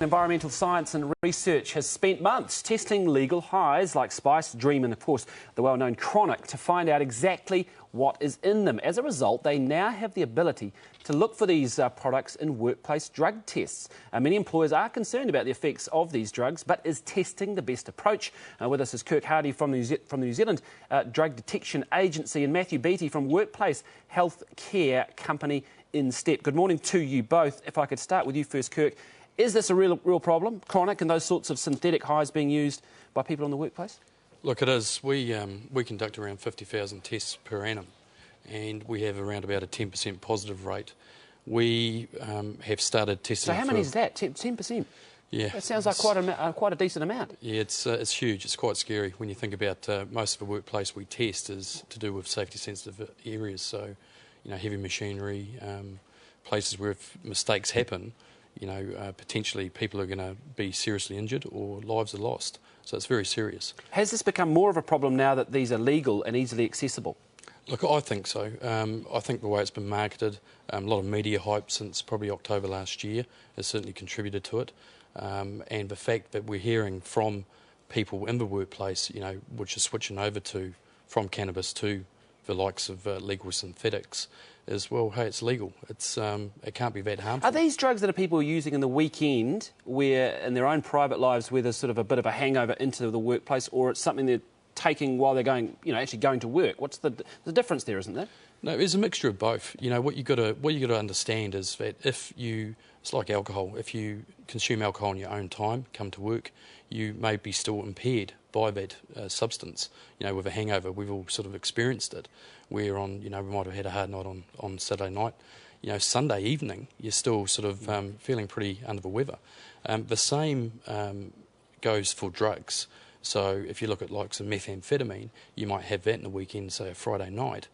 Environmental science and research has spent months testing legal highs like Spice, Dream and, of course, the well-known Chronic to find out exactly what is in them. As a result, they now have the ability to look for these products in workplace drug tests. Many employers are concerned about the effects of these drugs, but is testing the best approach? With us is Kirk from the New Zealand Drug Detection Agency and Matthew Beattie from workplace health care company InStep. Good morning to you both. If I could start with you first, Kirk. Is this a real problem, Chronic and those sorts of synthetic highs being used by people in the workplace? Look, it is. We conduct around 50,000 tests per annum, and we have around about a 10% positive rate. We have started testing. So how many is that? 10%? Yeah, that sounds like quite a decent amount. Yeah, it's huge. It's quite scary when you think about most of the workplace we test is to do with safety-sensitive areas. So, heavy machinery, places where if mistakes happen, potentially people are going to be seriously injured or lives are lost. So it's very serious. Has this become more of a problem now that these are legal and easily accessible? Look, I think so. I think the way it's been marketed, a lot of media hype since probably October last year has certainly contributed to it. And the fact that we're hearing from people in the workplace, which is switching over from cannabis to the likes of legal synthetics, is, well, hey, it's legal. It can't be that harmful. Are these drugs that people are using in the weekend, where in their own private lives, where there's sort of a bit of a hangover into the workplace, or it's something they're taking while they're going, actually going to work? What's the difference there, isn't there? No, there's a mixture of both. What you got to understand is that it's like alcohol. If you consume alcohol in your own time, come to work, you may be still impaired by that substance. With a hangover, we've all sort of experienced it. Where we might have had a hard night on Saturday night. Sunday evening, you're still sort of feeling pretty under the weather. The same goes for drugs. So if you look at like some methamphetamine, you might have that in the weekend, say a Friday night.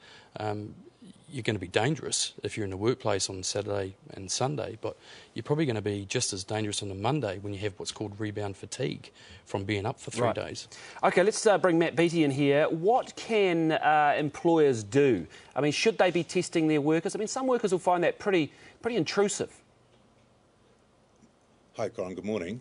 You're going to be dangerous if you're in the workplace on Saturday and Sunday, but you're probably going to be just as dangerous on a Monday when you have what's called rebound fatigue from being up for 3 days. OK, let's bring Matt Beattie in here. What can employers do? I mean, should they be testing their workers? I mean, some workers will find that pretty intrusive. Hi, Corin, good morning.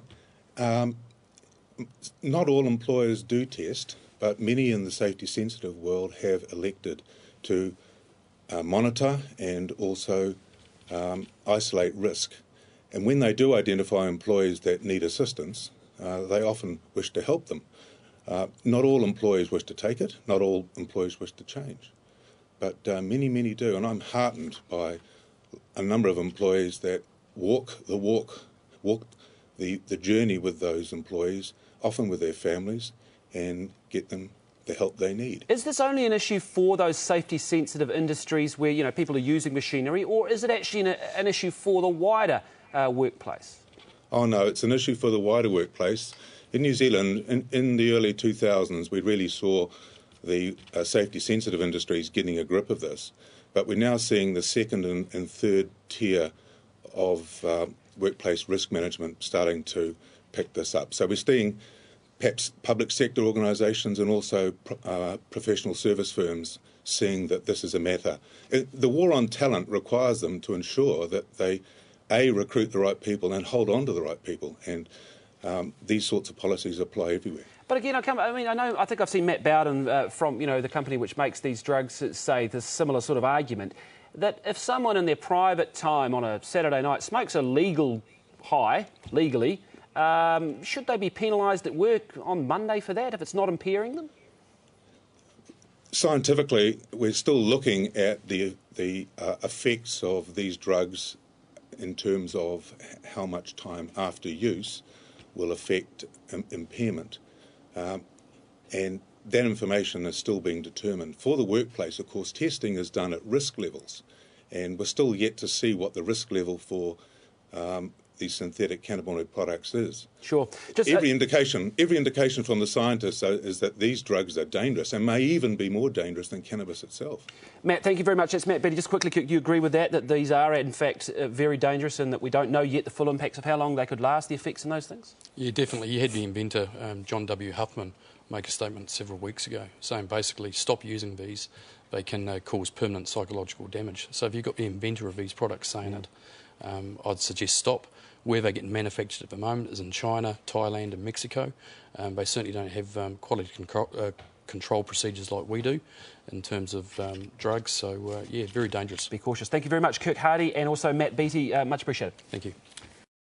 Not all employers do test, but many in the safety-sensitive world have elected to monitor and also isolate risk. And when they do identify employees that need assistance, they often wish to help them. Not all employees wish to take it, not all employees wish to change, but many do. And I'm heartened by a number of employees that walk the journey with those employees, often with their families, and get them the help they need. Is this only an issue for those safety-sensitive industries where, people are using machinery, or is it actually an issue for the wider workplace? Oh, no, it's an issue for the wider workplace. In New Zealand, in the early 2000s, we really saw the safety-sensitive industries getting a grip of this, but we're now seeing the second and third tier of workplace risk management starting to pick this up. So we're seeing perhaps public sector organisations and also professional service firms seeing that this is a matter. The war on talent requires them to ensure that they, recruit the right people and hold on to the right people, and these sorts of policies apply everywhere. But again, I think I've seen Matt Bowden from the company which makes these drugs say this similar sort of argument, that if someone in their private time on a Saturday night smokes a legal high, legally, should they be penalised at work on Monday for that if it's not impairing them? Scientifically, we're still looking at the effects of these drugs in terms of how much time after use will affect impairment. And that information is still being determined. For the workplace, of course, testing is done at risk levels, and we're still yet to see what the risk level for these synthetic cannabinoid products is. Sure. Every indication from the scientists is that these drugs are dangerous and may even be more dangerous than cannabis itself. Matt, thank you very much. That's Matt Beattie. Just quickly, you agree with that these are, in fact, very dangerous and that we don't know yet the full impacts of how long they could last, the effects and those things? Yeah, definitely. You had the inventor, John W. Huffman, make a statement several weeks ago saying basically stop using these. They can cause permanent psychological damage. So if you've got the inventor of these products saying it, I'd suggest stop. Where they get manufactured at the moment is in China, Thailand and Mexico. They certainly don't have quality control procedures like we do in terms of drugs. So, yeah, very dangerous. Be cautious. Thank you very much, Kirk Hardy, and also Matt Beattie. Much appreciated. Thank you.